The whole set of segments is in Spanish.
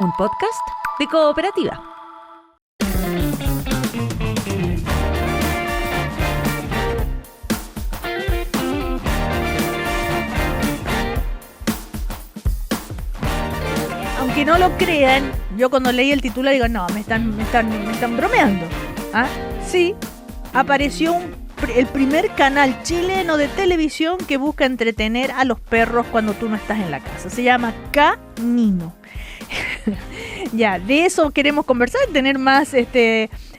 un podcast de Cooperativa. Aunque no lo crean, yo cuando leí el titular digo, no, me están bromeando. ¿Ah? Sí, apareció el primer canal chileno de televisión que busca entretener a los perros cuando tú no estás en la casa. Se llama Canino. Ya, de eso queremos conversar, tener más,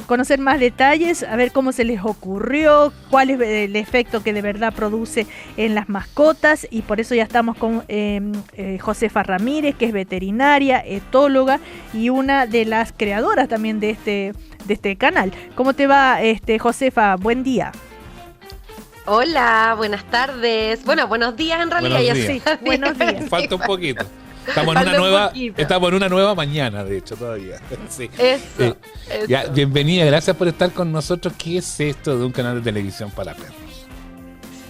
conocer más detalles, a ver cómo se les ocurrió, cuál es el efecto que de verdad produce en las mascotas, y por eso ya estamos con Josefa Ramírez, que es veterinaria, etóloga y una de las creadoras también de este canal. ¿Cómo te va, Josefa? Buen día. Hola, buenas tardes. Bueno, buenos días en realidad. Buenos días. Ya sí. Buenos días. Falta un poquito. Estamos en una nueva mañana, de hecho, todavía. Sí. Eso. Ya, bienvenida, gracias por estar con nosotros. ¿Qué es esto de un canal de televisión para perros?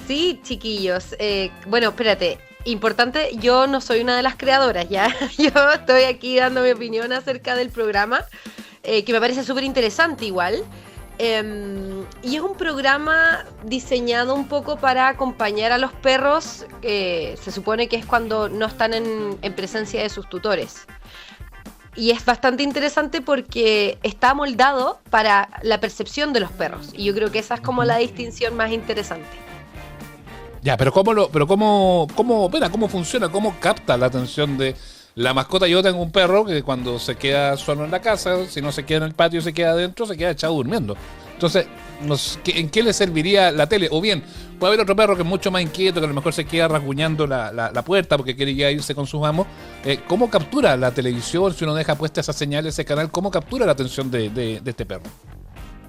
Sí, chiquillos. Bueno, espérate. Importante, yo no soy una de las creadoras, ¿ya? Yo estoy aquí dando mi opinión acerca del programa, que me parece súper interesante igual. Y es un programa diseñado un poco para acompañar a los perros, se supone que es cuando no están en presencia de sus tutores. Y es bastante interesante porque está moldado para la percepción de los perros. Y yo creo que esa es como la distinción más interesante. Ya, pero ¿cómo funciona? ¿Cómo capta la atención de la mascota? Yo tengo un perro que cuando se queda solo en la casa, si no se queda en el patio, se queda adentro, se queda echado durmiendo. Entonces, ¿en qué le serviría la tele? O bien, puede haber otro perro que es mucho más inquieto, que a lo mejor se queda rasguñando la puerta porque quiere ya irse con sus amos. ¿Cómo captura la televisión, si uno deja puesta esa señal, ese canal, cómo captura la atención de este perro?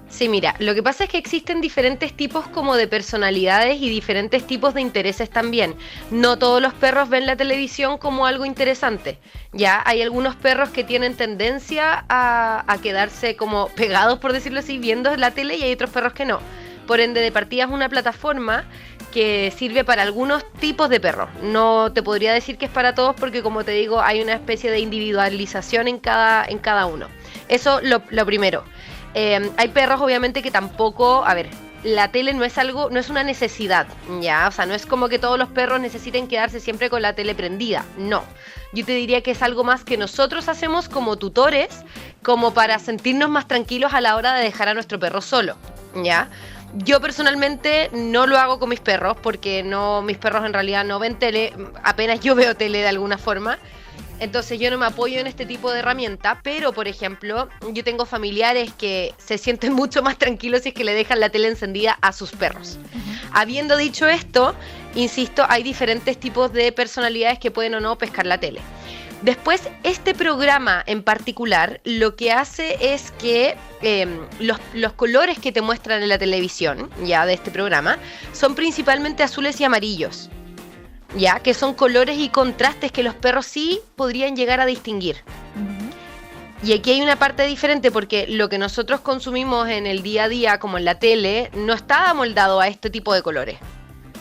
Sí, mira, lo que pasa es que existen diferentes tipos como de personalidades y diferentes tipos de intereses también. No todos los perros ven la televisión como algo interesante. Ya hay algunos perros que tienen tendencia a quedarse como pegados, por decirlo así, viendo la tele, y hay otros perros que no. Por ende, de partida es una plataforma que sirve para algunos tipos de perros. No te podría decir que es para todos porque, como te digo, hay una especie de individualización en cada uno. Eso lo primero. Hay perros obviamente que tampoco, a ver, la tele no es una necesidad, ya, o sea, no es como que todos los perros necesiten quedarse siempre con la tele prendida, no. Yo te diría que es algo más que nosotros hacemos como tutores, como para sentirnos más tranquilos a la hora de dejar a nuestro perro solo, ya. Yo personalmente no lo hago con mis perros porque mis perros en realidad no ven tele, apenas yo veo tele de alguna forma. Entonces yo no me apoyo en este tipo de herramienta, pero por ejemplo, yo tengo familiares que se sienten mucho más tranquilos si es que le dejan la tele encendida a sus perros. Habiendo dicho esto, insisto, hay diferentes tipos de personalidades que pueden o no pescar la tele. Después, este programa en particular lo que hace es que los colores que te muestran en la televisión, ya de este programa, son principalmente azules y amarillos. Ya, que son colores y contrastes que los perros sí podrían llegar a distinguir. Y aquí hay una parte diferente porque lo que nosotros consumimos en el día a día, como en la tele, no está amoldado a este tipo de colores.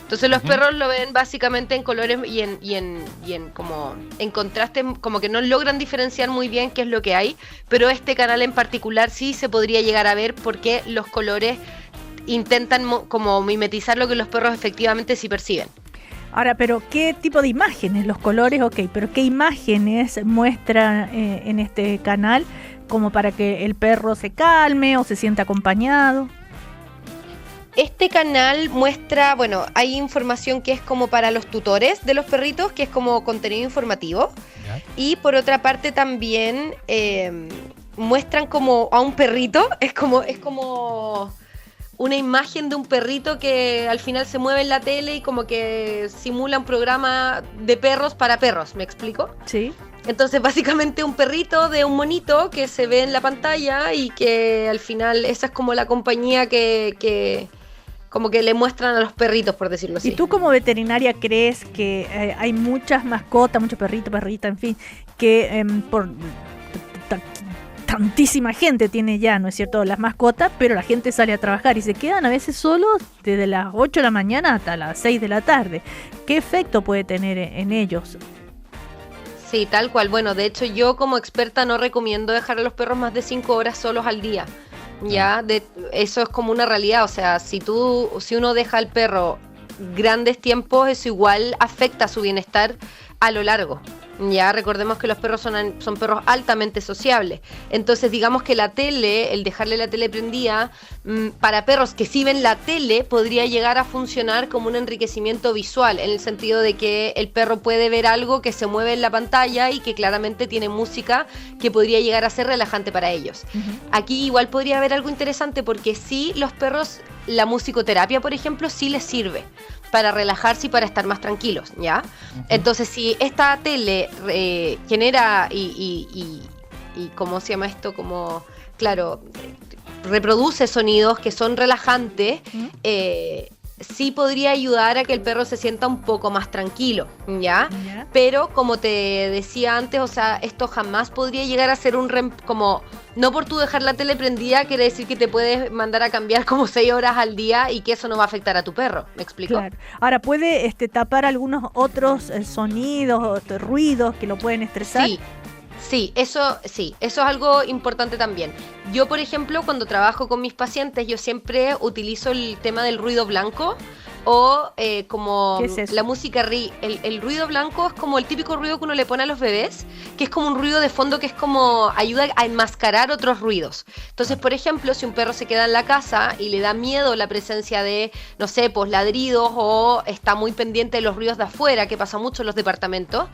Entonces los perros lo ven básicamente en colores y en contrastes, como que no logran diferenciar muy bien qué es lo que hay, pero este canal en particular sí se podría llegar a ver porque los colores intentan como mimetizar lo que los perros efectivamente sí perciben. Ahora, pero ¿qué tipo de imágenes? Los colores, ok, pero ¿qué imágenes muestran en este canal como para que el perro se calme o se sienta acompañado? Este canal muestra, bueno, hay información que es como para los tutores de los perritos, que es como contenido informativo. ¿Ya? Y por otra parte también muestran como a un perrito, es como una imagen de un perrito que al final se mueve en la tele y como que simula un programa de perros para perros, ¿me explico? Sí. Entonces básicamente un perrito de un monito que se ve en la pantalla y que al final esa es como la compañía que como que le muestran a los perritos, por decirlo así. ¿Y tú como veterinaria crees que hay muchas mascotas, muchos perritos, perrita, en fin, que por tantísima gente tiene ya, ¿no es cierto?, las mascotas, pero la gente sale a trabajar y se quedan a veces solos desde las 8 de la mañana hasta las 6 de la tarde. ¿Qué efecto puede tener en ellos? Sí, tal cual. Bueno, de hecho yo como experta no recomiendo dejar a los perros más de 5 horas solos al día. Ya, eso es como una realidad. O sea, si uno deja al perro grandes tiempos, eso igual afecta su bienestar a lo largo. Ya, recordemos que los perros son perros altamente sociables. Entonces, digamos que la tele, el dejarle la tele prendida, para perros que sí ven la tele, podría llegar a funcionar como un enriquecimiento visual, en el sentido de que el perro puede ver algo que se mueve en la pantalla y que claramente tiene música que podría llegar a ser relajante para ellos. Aquí igual podría haber algo interesante, porque sí, los perros, la musicoterapia, por ejemplo, sí les sirve para relajarse y para estar más tranquilos, ¿ya? Entonces, si esta tele genera y ¿cómo se llama esto? Como, claro, reproduce sonidos que son relajantes, sí podría ayudar a que el perro se sienta un poco más tranquilo, ¿ya? Pero, como te decía antes, o sea, esto jamás podría llegar a ser como... No por tú dejar la tele prendida quiere decir que te puedes mandar a cambiar como 6 horas al día y que eso no va a afectar a tu perro. ¿Me explico? Claro. Ahora, ¿puede tapar algunos otros sonidos o ruidos que lo pueden estresar? Sí, eso es algo importante también. Yo, por ejemplo, cuando trabajo con mis pacientes, yo siempre utilizo el tema del ruido blanco o como ¿qué es eso? la música el ruido blanco es como el típico ruido que uno le pone a los bebés, que es como un ruido de fondo que es como ayuda a enmascarar otros ruidos. Entonces, por ejemplo, si un perro se queda en la casa y le da miedo la presencia de, no sé, pues ladridos, o está muy pendiente de los ruidos de afuera, que pasa mucho en los departamentos,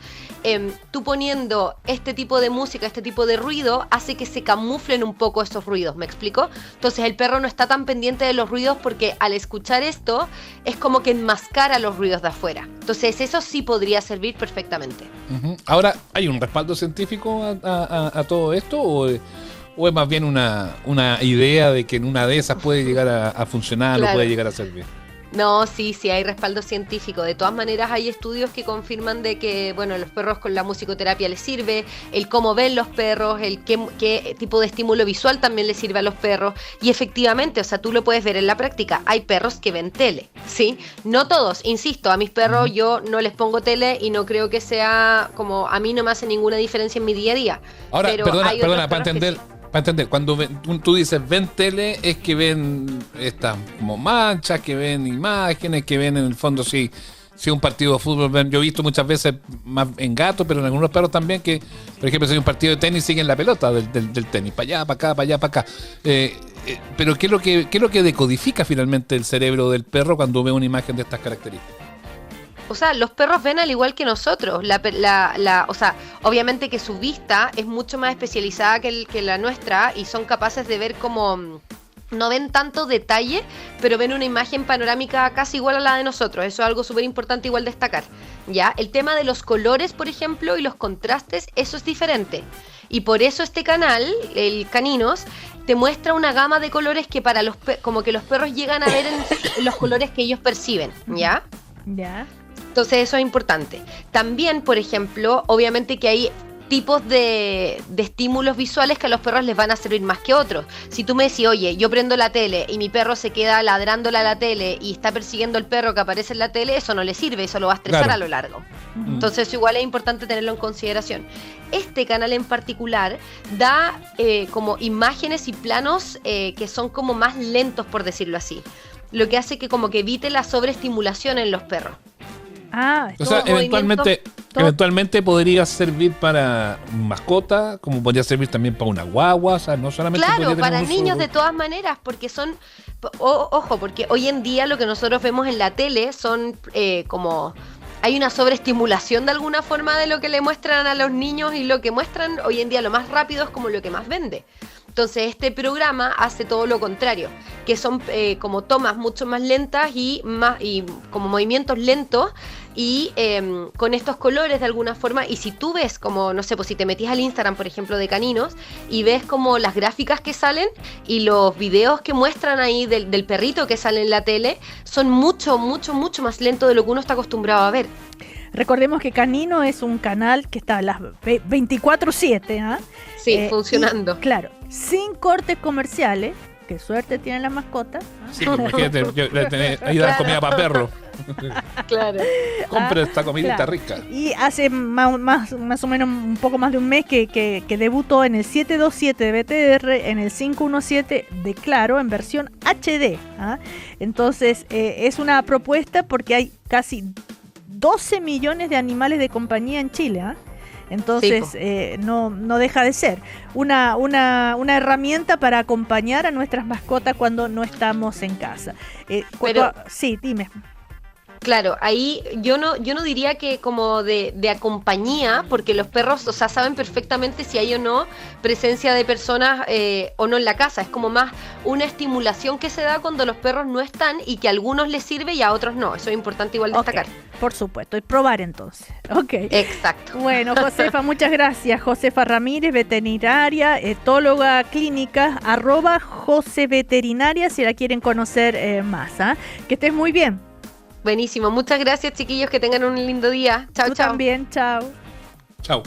tú poniendo este tipo de música, este tipo de ruido, hace que se camuflen un poco esos ruidos, ¿me explico? Entonces el perro no está tan pendiente de los ruidos, porque al escuchar esto es como que enmascara los ruidos de afuera. Entonces eso sí podría servir perfectamente. Ahora, ¿hay un respaldo científico a todo esto o es más bien una idea de que en una de esas puede llegar a funcionar, Claro. o puede llegar a servir? No, sí hay respaldo científico. De todas maneras hay estudios que confirman de que, bueno, los perros con la musicoterapia les sirve, el cómo ven los perros, el qué tipo de estímulo visual también les sirve a los perros. Y efectivamente, o sea, tú lo puedes ver en la práctica. Hay perros que ven tele, ¿sí? No todos, insisto, a mis perros yo no les pongo tele y no creo que sea como, a mí no me hace ninguna diferencia en mi día a día. Ahora, Pero perdona, hay otros para perros que entender... sí. Para entender, cuando tú dices ven tele, es que ven estas como manchas, que ven imágenes, que ven en el fondo si un partido de fútbol. Yo he visto muchas veces más en gatos, pero en algunos perros también, que por ejemplo si hay un partido de tenis siguen la pelota del tenis, para allá, para acá, para allá, para acá. Pero ¿qué es lo que decodifica finalmente el cerebro del perro cuando ve una imagen de estas características? O sea, los perros ven al igual que nosotros. O sea, obviamente que su vista es mucho más especializada que la nuestra, y son capaces de ver como... No ven tanto detalle, pero ven una imagen panorámica casi igual a la de nosotros. Eso es algo súper importante igual destacar. ¿Ya? El tema de los colores, por ejemplo, y los contrastes, eso es diferente. Y por eso este canal, el Caninos, te muestra una gama de colores que para como que los perros llegan a ver en los colores que ellos perciben. ¿Ya? Ya. Entonces eso es importante. También, por ejemplo, obviamente que hay tipos de estímulos visuales que a los perros les van a servir más que otros. Si tú me decís, oye, yo prendo la tele y mi perro se queda ladrándole a la tele y está persiguiendo al perro que aparece en la tele, eso no le sirve, eso lo va a estresar a lo largo. Entonces igual es importante tenerlo en consideración. Este canal en particular da como imágenes y planos que son como más lentos, por decirlo así. Lo que hace que como que evite la sobreestimulación en los perros. O sea, eventualmente podría servir para mascota, como podría servir también para una guagua, o sea, no solamente... Claro, para niños de todas maneras, porque son... Ojo, porque hoy en día lo que nosotros vemos en la tele son como... Hay una sobreestimulación de alguna forma de lo que le muestran a los niños, y lo que muestran hoy en día lo más rápido es como lo que más vende. Entonces este programa hace todo lo contrario, que son como tomas mucho más lentas y como movimientos lentos, y con estos colores de alguna forma. Y si tú ves como, no sé, pues si te metís al Instagram, por ejemplo, de Caninos, y ves como las gráficas que salen y los videos que muestran ahí del perrito que sale en la tele, son mucho, mucho, mucho más lentos de lo que uno está acostumbrado a ver. Recordemos que Canino es un canal que está a las 24/7, ¿ah? Sí, funcionando. Claro, sin cortes comerciales, qué suerte tiene la mascota. Sí, imagínate, ahí dar comida para perro. Claro. Compre esta comidita Claro. rica. Y hace más o menos un poco más de un mes que debutó en el 727 de BTR, en el 517 de Claro, en versión HD. ¿Ah? Entonces, es una propuesta porque hay casi 12 millones de animales de compañía en Chile. ¿Ah? Entonces, no deja de ser una herramienta para acompañar a nuestras mascotas cuando no estamos en casa. Sí, dime. Claro, ahí yo no diría que como de compañía, porque los perros, o sea, saben perfectamente si hay o no presencia de personas o no en la casa. Es como más una estimulación que se da cuando los perros no están y que a algunos les sirve y a otros no. Eso es importante igual destacar. Por supuesto, y probar entonces. Ok. Exacto. Bueno, Josefa, muchas gracias. Josefa Ramírez, veterinaria, etóloga clínica, @joseveterinaria si la quieren conocer más. ¿Ah? Que estés muy bien. Buenísimo. Muchas gracias, chiquillos. Que tengan un lindo día. Chao, Tú chao. también, chao. Chao.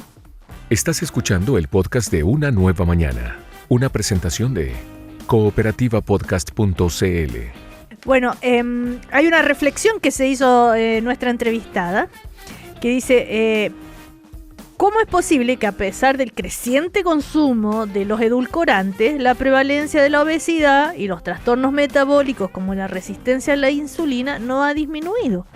Estás escuchando el podcast de Una Nueva Mañana, una presentación de cooperativapodcast.cl. Bueno, hay una reflexión que se hizo nuestra entrevistada, que dice, ¿cómo es posible que a pesar del creciente consumo de los edulcorantes, la prevalencia de la obesidad y los trastornos metabólicos como la resistencia a la insulina no ha disminuido?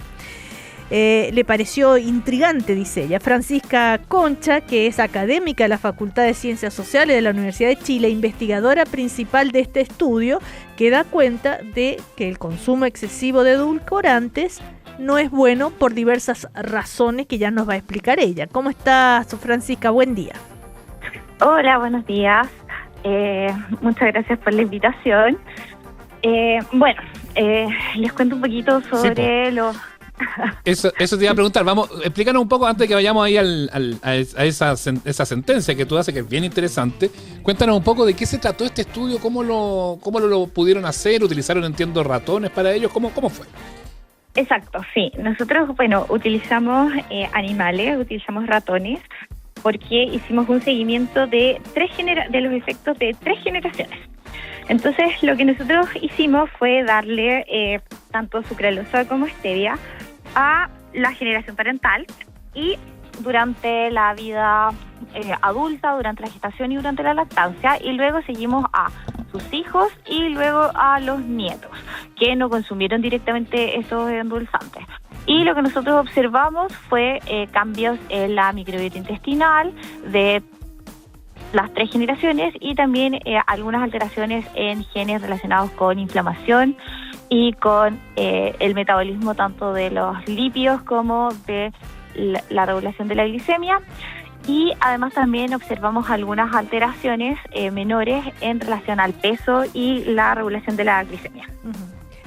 Le pareció intrigante, dice ella. Francisca Concha, que es académica de la Facultad de Ciencias Sociales de la Universidad de Chile, investigadora principal de este estudio, que da cuenta de que el consumo excesivo de edulcorantes no es bueno por diversas razones que ya nos va a explicar ella. ¿Cómo estás, Francisca? Buen día. Hola, buenos días. Muchas gracias por la invitación. Les cuento un poquito sobre Eso te iba a preguntar. Vamos, explícanos un poco antes de que vayamos ahí a esa sentencia que tú haces, que es bien interesante. Cuéntanos un poco de qué se trató este estudio, cómo lo pudieron hacer, utilizaron, entiendo, ratones para ellos, ¿cómo fue? Exacto, sí. Nosotros, utilizamos animales, utilizamos ratones, porque hicimos un seguimiento de los efectos de 3 generaciones. Entonces, lo que nosotros hicimos fue darle tanto sucralosa como stevia a la generación parental y durante la vida adulta, durante la gestación y durante la lactancia, y luego seguimos a sus hijos y luego a los nietos, que no consumieron directamente estos endulzantes. Y lo que nosotros observamos fue cambios en la microbiota intestinal de las 3 generaciones y también algunas alteraciones en genes relacionados con inflamación y con el metabolismo tanto de los lípidos como de la regulación de la glicemia. Y además también observamos algunas alteraciones menores en relación al peso y la regulación de la glicemia.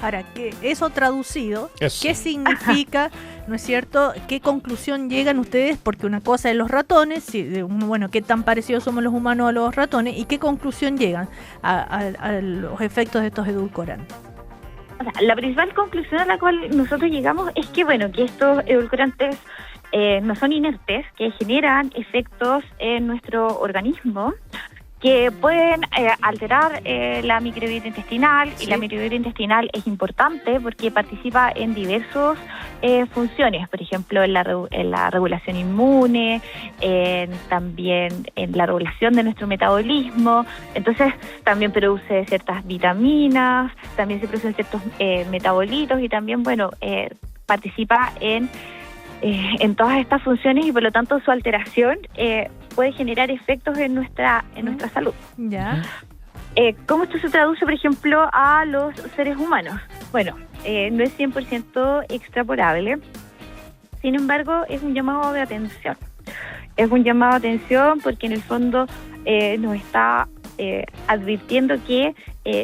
Ahora, que eso traducido, Eso. ¿qué significa, no es cierto? ¿Qué conclusión llegan ustedes? Porque una cosa es los ratones, qué tan parecidos somos los humanos a los ratones, y qué conclusión llegan a los efectos de estos edulcorantes. O sea, la principal conclusión a la cual nosotros llegamos es que, que estos edulcorantes no son inertes, que generan efectos en nuestro organismo que pueden alterar la microbiota intestinal. Sí. Y la microbiota intestinal es importante porque participa en diversas funciones, por ejemplo, en la regulación inmune, también en la regulación de nuestro metabolismo. Entonces, también produce ciertas vitaminas, también se producen ciertos metabolitos y también, participa en todas estas funciones y por lo tanto su alteración puede generar efectos en nuestra salud. Ya. ¿Cómo esto se traduce, por ejemplo, a los seres humanos? Bueno, no es 100% extrapolable, sin embargo es un llamado de atención. Es un llamado de atención porque en el fondo nos está advirtiendo que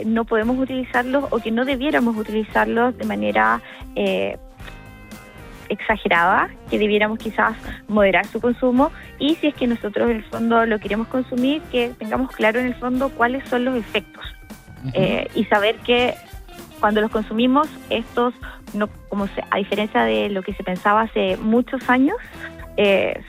no podemos utilizarlos o que no debiéramos utilizarlos de manera exagerada, que debiéramos quizás moderar su consumo, y si es que nosotros en el fondo lo queremos consumir, que tengamos claro en el fondo cuáles son los efectos. Y saber que cuando los consumimos, estos, no, a diferencia de lo que se pensaba hace muchos años,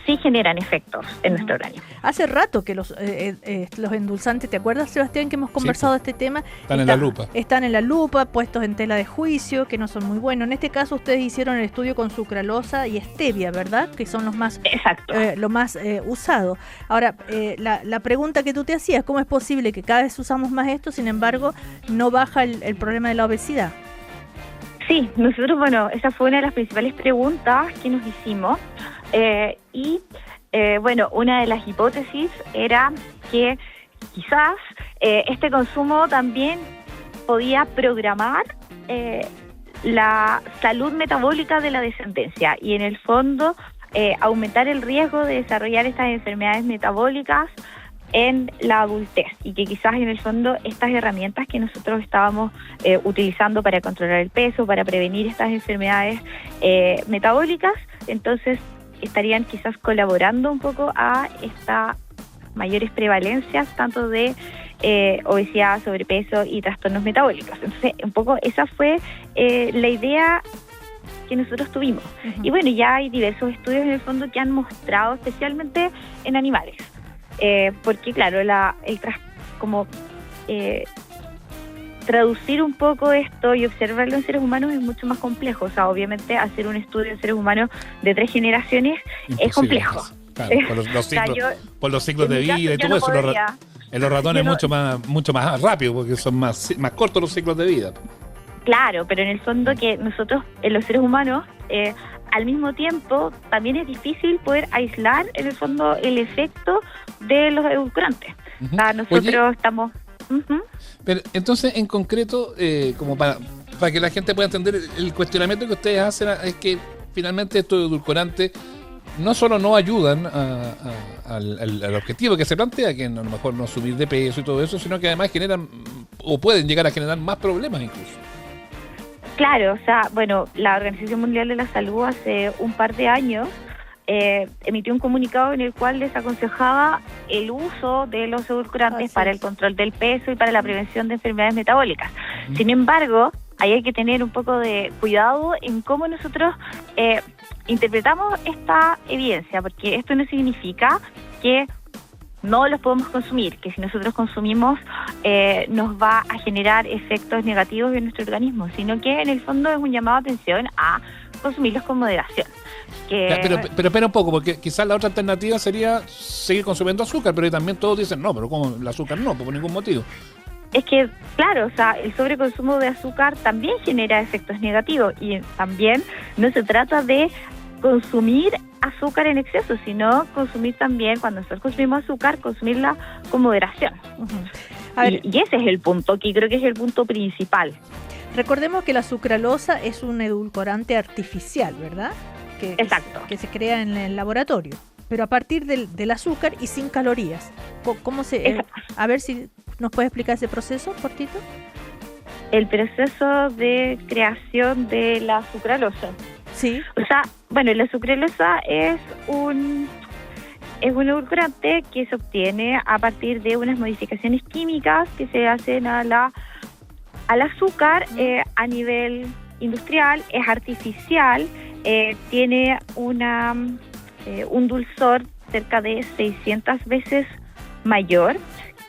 sí generan efectos en nuestro organismo. Hace rato que los endulzantes, ¿te acuerdas, Sebastián, que hemos conversado de este tema? Están en la lupa. Están en la lupa, puestos en tela de juicio, que no son muy buenos. En este caso ustedes hicieron el estudio con sucralosa y stevia, ¿verdad? Que son los más, Exacto. lo más usado. Ahora, la pregunta que tú te hacías, ¿cómo es posible que cada vez usamos más esto, sin embargo, no baja el problema de la obesidad? Sí, nosotros, bueno, esa fue una de las principales preguntas que nos hicimos. Bueno, una de las hipótesis era que quizás este consumo también podía programar la salud metabólica de la descendencia y en el fondo aumentar el riesgo de desarrollar estas enfermedades metabólicas en la adultez y que quizás en el fondo estas herramientas que nosotros estábamos utilizando para controlar el peso, para prevenir estas enfermedades metabólicas, entonces estarían quizás colaborando un poco a estas mayores prevalencias tanto de obesidad, sobrepeso y trastornos metabólicos. Entonces, un poco esa fue la idea que nosotros tuvimos. Uh-huh. Y bueno, ya hay diversos estudios en el fondo que han mostrado, especialmente en animales, porque claro, traducir un poco esto y observarlo en seres humanos es mucho más complejo. O sea, obviamente hacer un estudio en seres humanos de 3 generaciones es complejo. Claro, por los ciclos de vida y todo eso. En los ratones mucho más rápido porque son más cortos los ciclos de vida. Claro, pero en el fondo que nosotros, en los seres humanos, al mismo tiempo también es difícil poder aislar en el fondo el efecto de los edulcorantes. Uh-huh. O sea, nosotros estamos... Uh-huh. Pero entonces, en concreto, como para que la gente pueda entender, el cuestionamiento que ustedes hacen es que finalmente estos edulcorantes no solo no ayudan al objetivo que se plantea, que a lo mejor no subir de peso y todo eso, sino que además generan o pueden llegar a generar más problemas incluso. Claro, o sea, bueno, la Organización Mundial de la Salud hace un par de años emitió un comunicado en el cual desaconsejaba el uso de los edulcorantes para el control del peso y para la prevención de enfermedades metabólicas. Sin embargo, ahí hay que tener un poco de cuidado en cómo nosotros interpretamos esta evidencia, porque esto no significa que no los podemos consumir, que si nosotros consumimos nos va a generar efectos negativos en nuestro organismo, sino que en el fondo es un llamado de atención a consumirlos con moderación. Pero espera un poco, porque quizás la otra alternativa sería seguir consumiendo azúcar, pero también todos dicen, no, pero como el azúcar no, por ningún motivo. Es que, claro, o sea, el sobreconsumo de azúcar también genera efectos negativos y también no se trata de consumir azúcar en exceso, sino consumir también, cuando nosotros consumimos azúcar, consumirla con moderación. Uh-huh. Y ese es el punto, que creo que es el punto principal. Recordemos que la sucralosa es un edulcorante artificial, ¿verdad? Exacto. Que se crea en el laboratorio, pero a partir del azúcar y sin calorías. ¿Cómo se...? A ver si nos puede explicar ese proceso, cortito. El proceso de creación de la sucralosa. Sí. O sea, bueno, la sucralosa es un edulcorante que se obtiene a partir de unas modificaciones químicas que se hacen al azúcar a nivel industrial, es artificial, tiene un dulzor cerca de 600 veces mayor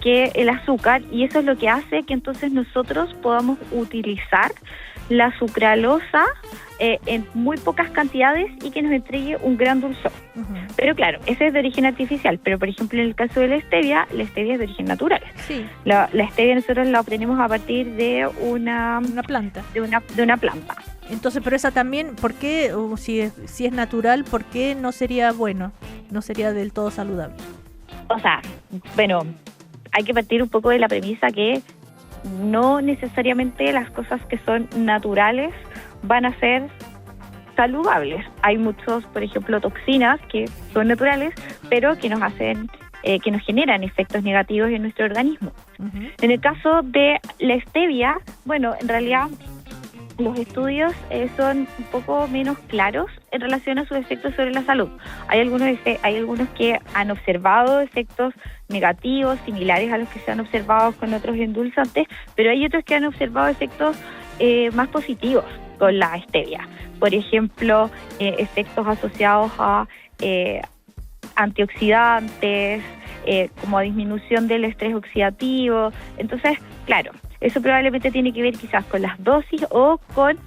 que el azúcar y eso es lo que hace que entonces nosotros podamos utilizar la sucralosa en muy pocas cantidades y que nos entregue un gran dulzor. Uh-huh. Pero claro, ese es de origen artificial, pero por ejemplo en el caso de la stevia es de origen natural. Sí. La stevia nosotros la obtenemos a partir de una planta. De una planta. Entonces, pero esa también, ¿por qué? Si es natural, ¿por qué no sería bueno? No sería del todo saludable. O sea, bueno, hay que partir un poco de la premisa que no necesariamente las cosas que son naturales van a ser saludables. Hay muchos, por ejemplo, toxinas que son naturales, pero que nos hacen, que nos generan efectos negativos en nuestro organismo. Uh-huh. En el caso de la stevia, bueno, en realidad los estudios son un poco menos claros en relación a sus efectos sobre la salud. Hay algunos que han observado efectos negativos similares a los que se han observado con otros endulzantes, pero hay otros que han observado efectos más positivos con la stevia. Por ejemplo, efectos asociados a antioxidantes, como disminución del estrés oxidativo. Entonces, claro, eso probablemente tiene que ver quizás con las dosis o con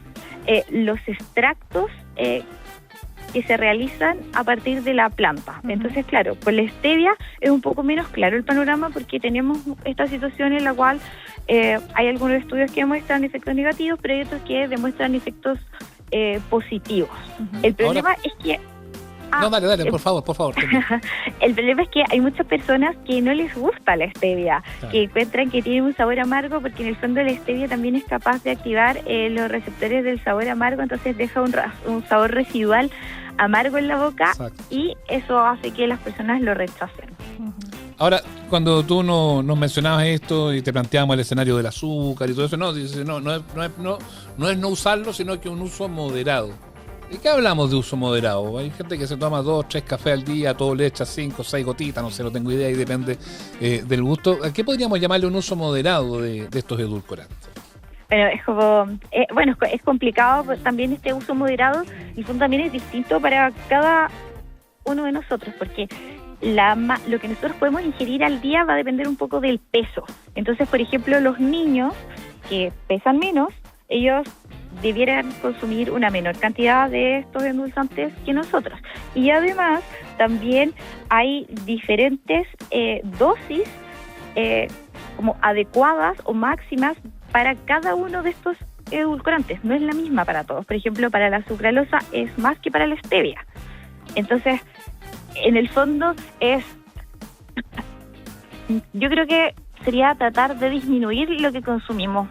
los extractos que se realizan a partir de la planta. Entonces, claro, con la stevia es un poco menos claro el panorama porque tenemos esta situación en la cual hay algunos estudios que demuestran efectos negativos, pero hay otros que demuestran efectos positivos. El problema es que... No, dale, por favor. El problema es que hay muchas personas que no les gusta la stevia, Claro. que encuentran que tiene un sabor amargo, porque en el fondo la stevia también es capaz de activar los receptores del sabor amargo, entonces deja un sabor residual amargo en la boca. Exacto. Y eso hace que las personas lo rechacen. Ahora, cuando tú nos mencionabas esto y te planteábamos el escenario del azúcar y todo eso, no es no usarlo, sino que un uso moderado. ¿De qué hablamos de uso moderado? Hay gente que se toma 2, 3 cafés al día, todo le echa 5, 6 gotitas, no sé, no tengo idea y depende del gusto. ¿A qué podríamos llamarle un uso moderado de estos edulcorantes? Pero es como, es complicado también este uso moderado, y el fondo también es distinto para cada uno de nosotros, porque lo que nosotros podemos ingerir al día va a depender un poco del peso. Entonces, por ejemplo, los niños que pesan menos, ellos debieran consumir una menor cantidad de estos endulzantes que nosotros. Y además, también hay diferentes dosis como adecuadas o máximas para cada uno de estos edulcorantes. No es la misma para todos. Por ejemplo, para la sucralosa es más que para la stevia. Entonces, en el fondo yo creo que sería tratar de disminuir lo que consumimos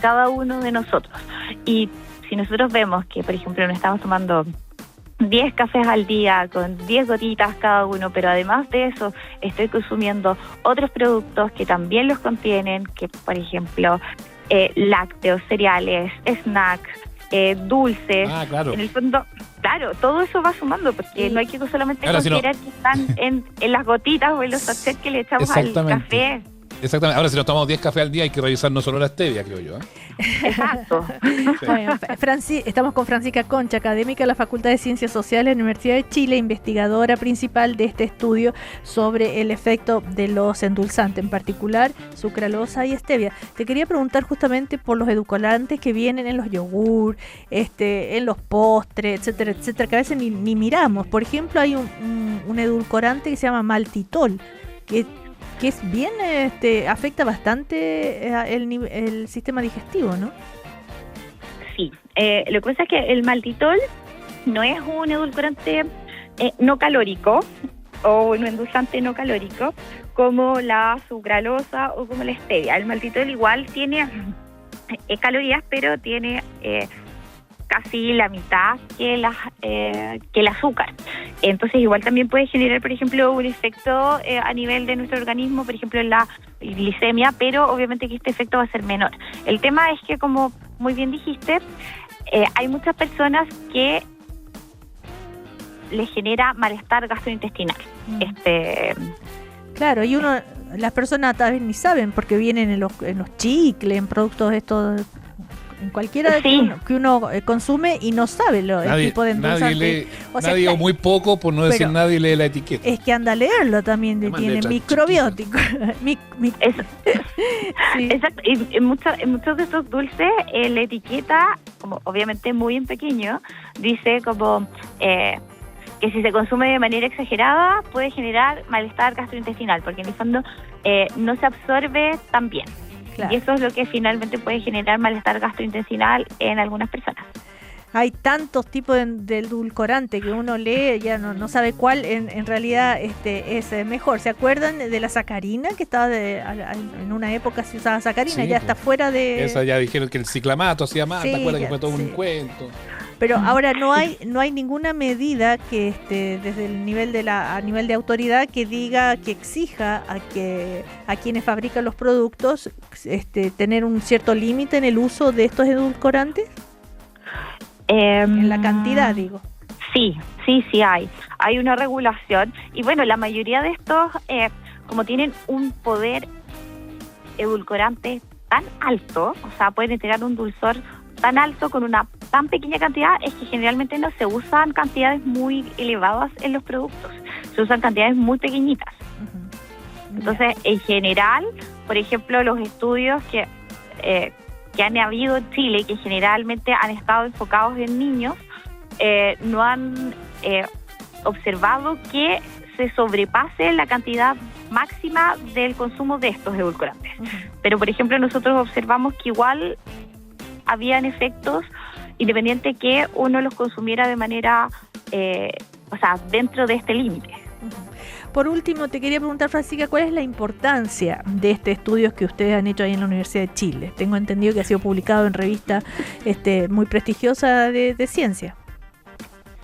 cada uno de nosotros. Y si nosotros vemos que, por ejemplo, nos estamos tomando 10 cafés al día con 10 gotitas cada uno, pero además de eso estoy consumiendo otros productos que también los contienen, que por ejemplo lácteos, cereales, snacks, dulces. Claro. En el fondo, claro, todo eso va sumando, porque no hay que solamente Ahora, considerar que están en las gotitas o en los sachets que le echamos al café. Exactamente. Ahora, si nos tomamos 10 cafés al día, hay que revisar no solo la stevia, creo yo. Exacto. Bueno, estamos con Francisca Concha, académica de la Facultad de Ciencias Sociales de la Universidad de Chile, investigadora principal de este estudio sobre el efecto de los endulzantes, en particular sucralosa y stevia. Te quería preguntar justamente por los edulcorantes que vienen en los yogur, en los postres, etcétera, etcétera, que a veces ni miramos. Por ejemplo, hay un edulcorante que se llama maltitol, que es bien, afecta bastante el sistema digestivo, ¿no? Sí, lo que pasa es que el maltitol no es un edulcorante no calórico o un endulzante no calórico como la sucralosa o como la stevia. El maltitol igual tiene calorías, pero tiene casi la mitad que el azúcar. Entonces igual también puede generar, por ejemplo, un efecto a nivel de nuestro organismo, por ejemplo en la glicemia, pero obviamente que este efecto va a ser menor. El tema es que, como muy bien dijiste, hay muchas personas que les genera malestar gastrointestinal. Claro, y las personas tal vez ni saben porque vienen en los chicles, en productos estos, en cualquiera que uno consume y no sabe el tipo de endulzante. Nadie o muy poco, por no decir nadie, lee la etiqueta. Es que anda a leerlo también, tiene microbiótico. Sí. Exacto, y en muchos de estos dulces la etiqueta, como obviamente muy en pequeño, dice como que si se consume de manera exagerada puede generar malestar gastrointestinal, porque en el fondo no se absorbe tan bien. Claro. Y eso es lo que finalmente puede generar malestar gastrointestinal en algunas personas. Hay tantos tipos de edulcorante que uno lee, ya no sabe cuál en realidad es mejor. ¿Se acuerdan de la sacarina? Que estaba en una época se usaba sacarina, ya está fuera de... Esa ya dijeron que el ciclamato hacía mal, ¿te acuerdas que fue todo un cuento? Pero ahora no hay ninguna medida que desde el nivel a nivel de autoridad que diga, que exija a quienes fabrican los productos tener un cierto límite en el uso de estos edulcorantes. En la cantidad, digo. Sí hay. Hay una regulación. Y bueno, la mayoría de estos, como tienen un poder edulcorante tan alto, o sea, pueden entregar un dulzor tan alto con una tan pequeña cantidad es que generalmente no se usan cantidades muy elevadas en los productos, se usan cantidades muy pequeñitas. Entonces, en general, por ejemplo, los estudios que han habido en Chile, que generalmente han estado enfocados en niños, no han observado que se sobrepase la cantidad máxima del consumo de estos edulcorantes. Pero, por ejemplo, nosotros observamos que igual habían efectos independiente que uno los consumiera de manera, dentro de este límite. Por último, te quería preguntar, Francisca, ¿cuál es la importancia de este estudio que ustedes han hecho ahí en la Universidad de Chile? Tengo entendido que ha sido publicado en revista muy prestigiosa de ciencia.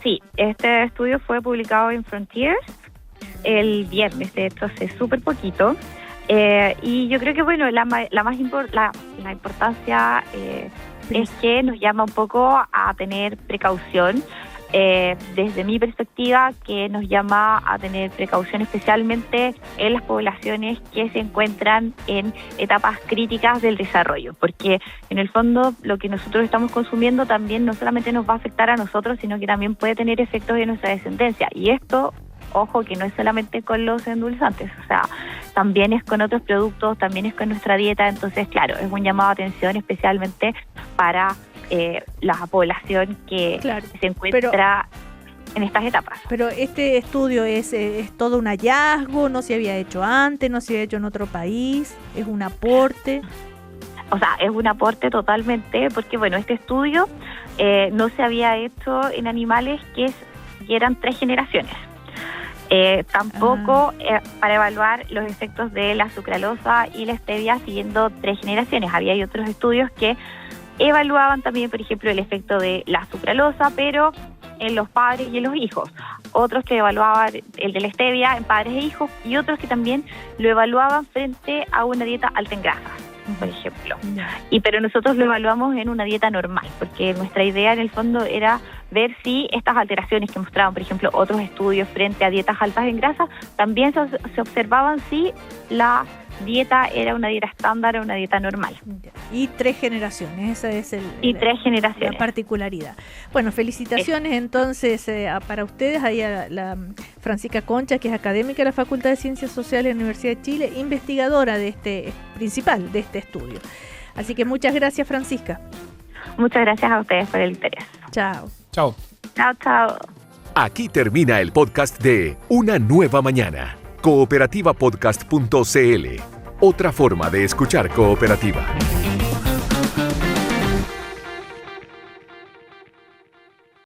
Sí, este estudio fue publicado en Frontiers el viernes, de hecho hace súper poquito, y yo creo que la importancia es que nos llama un poco a tener precaución, desde mi perspectiva, que nos llama a tener precaución especialmente en las poblaciones que se encuentran en etapas críticas del desarrollo, porque en el fondo lo que nosotros estamos consumiendo también no solamente nos va a afectar a nosotros, sino que también puede tener efectos en nuestra descendencia, y esto, ojo, que no es solamente con los endulzantes, o sea, también es con otros productos, también es con nuestra dieta. Entonces, claro, es un llamado de atención especialmente para la población que se encuentra en estas etapas. Pero este estudio es todo un hallazgo, no se había hecho antes, no se había hecho en otro país, es un aporte. O sea, es un aporte totalmente, porque bueno, este estudio no se había hecho en animales que eran 3 generaciones. Tampoco para evaluar los efectos de la sucralosa y la stevia siguiendo 3 generaciones. Había otros estudios que evaluaban también, por ejemplo, el efecto de la sucralosa, pero en los padres y en los hijos. Otros que evaluaban el de la stevia en padres e hijos, y otros que también lo evaluaban frente a una dieta alta en grasas, por ejemplo. Pero nosotros lo evaluamos en una dieta normal, porque nuestra idea en el fondo era ver si estas alteraciones que mostraban, por ejemplo, otros estudios frente a dietas altas en grasa, también se observaban si la dieta era una dieta estándar o una dieta normal. Y 3 generaciones, esa es 3 generaciones. La particularidad. Bueno, felicitaciones entonces para ustedes, ahí a la Francisca Concha, que es académica de la Facultad de Ciencias Sociales de la Universidad de Chile, investigadora de principal de este estudio. Así que muchas gracias, Francisca. Muchas gracias a ustedes por el interés. Chao. Chao. Chao, chao. Aquí termina el podcast de Una Nueva Mañana. Cooperativapodcast.cl. Otra forma de escuchar Cooperativa.